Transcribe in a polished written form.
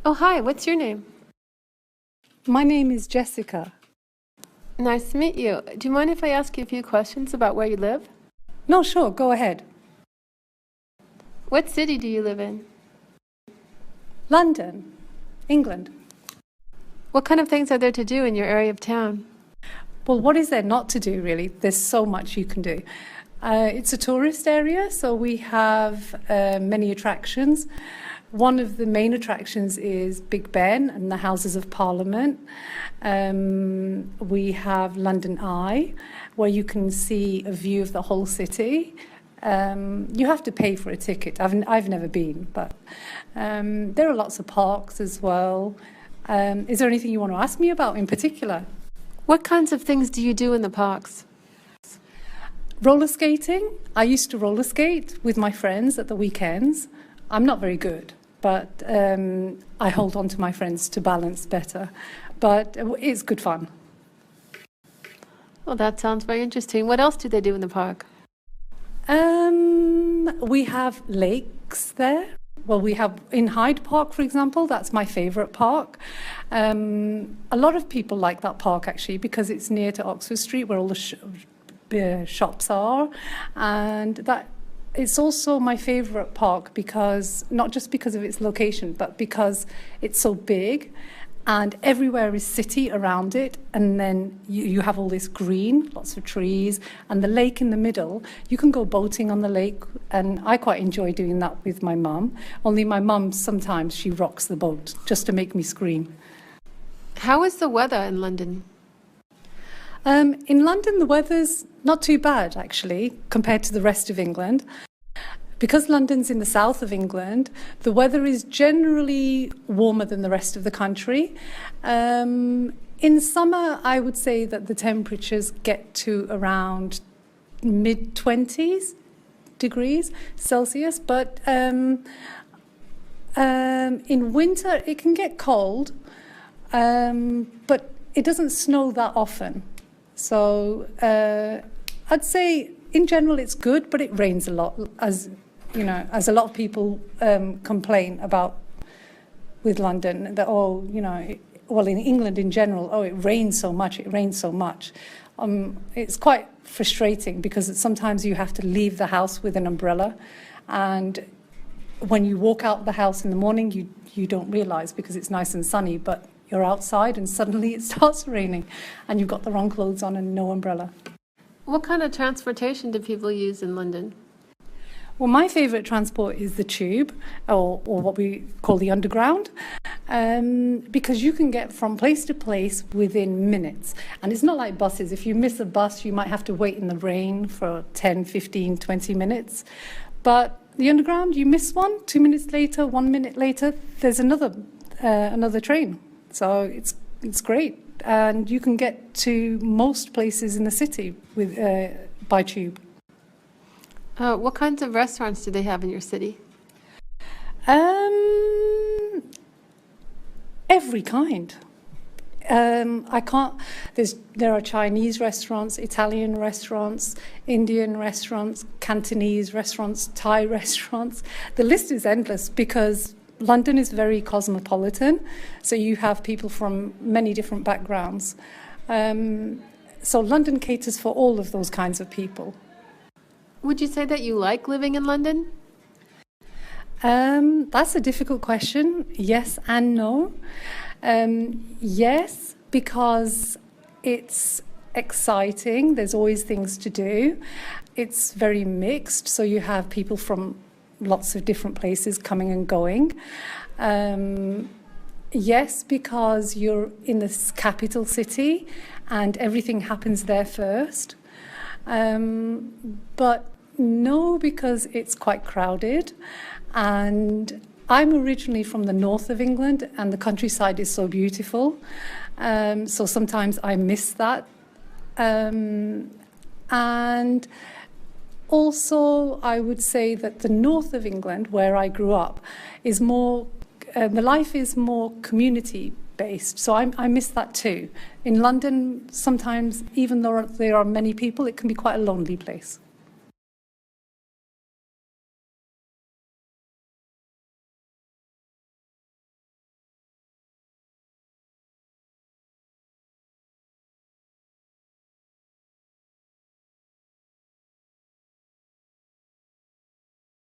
Oh, hi, what's your name? My name is Jessica. Nice to meet you. Do you mind if I ask you a few questions about where you live? No, sure, go ahead. What city do you live in? London, England. What kind of things are there to do in your area of town? Well, what is there not to do, really? There's so much you can do. It's a tourist area, so we have many attractions. One of the main attractions is Big Ben and the Houses of Parliament. We have London Eye, where you can see a view of the whole city. You have to pay for a ticket. I've never been, but there are lots of parks as well. Is there anything you want to ask me about in particular? What kinds of things do you do in the parks? Roller skating. I used to roller skate with my friends at the weekends. I'm not very good, but I hold on to my friends to balance better. But it's good fun. Well, that sounds very interesting. What else do they do in the park? We have lakes there. Well, we have in Hyde Park, for example, that's my favourite park. A lot of people like that park, actually, because it's near to Oxford Street, where all the shops are. And that it's also my favourite park because, not just because of its location, but because it's so big and everywhere is city around it, and then you have all this green, lots of trees, and the lake in the middle. You can go boating on the lake, and I quite enjoy doing that with my mum. Only my mum, sometimes she rocks the boat just to make me scream. How is the weather in London? In London, the weather's not too bad, actually, compared to the rest of England. Because London's in the south of England, the weather is generally warmer than the rest of the country. In summer, I would say that the temperatures get to around mid-20s degrees Celsius, but in winter it can get cold, but it doesn't snow that often. So I'd say in general it's good, but it rains a lot, as you know, as a lot of people complain about with London, that, oh, you know, well, in England in general, oh, it rains so much, it rains so much. It's quite frustrating because sometimes you have to leave the house with an umbrella, and when you walk out the house in the morning, you don't realise because it's nice and sunny, but you're outside and suddenly it starts raining and you've got the wrong clothes on and no umbrella. What kind of transportation do people use in London? Well, my favourite transport is the tube, or what we call the underground, because you can get from place to place within minutes. And it's not like buses. If you miss a bus, you might have to wait in the rain for 10, 15, 20 minutes. But the underground, you miss one, 2 minutes later, 1 minute later, there's another train. So it's great. And you can get to most places in the city with by tube. What kinds of restaurants do they have in your city? Every kind. There are Chinese restaurants, Italian restaurants, Indian restaurants, Cantonese restaurants, Thai restaurants. The list is endless because London is very cosmopolitan, so you have people from many different backgrounds. So London caters for all of those kinds of people. Would you say that you like living in London? That's a difficult question. Yes and no. Yes, because it's exciting. There's always things to do. It's very mixed, so you have people from lots of different places coming and going. Yes, because you're in this capital city and everything happens there first. But no, because it's quite crowded. And I'm originally from the north of England and the countryside is so beautiful. So sometimes I miss that. And also, I would say that the north of England, where I grew up, is more, the life is more community-based. So I miss that too. In London, sometimes, even though there are many people, it can be quite a lonely place.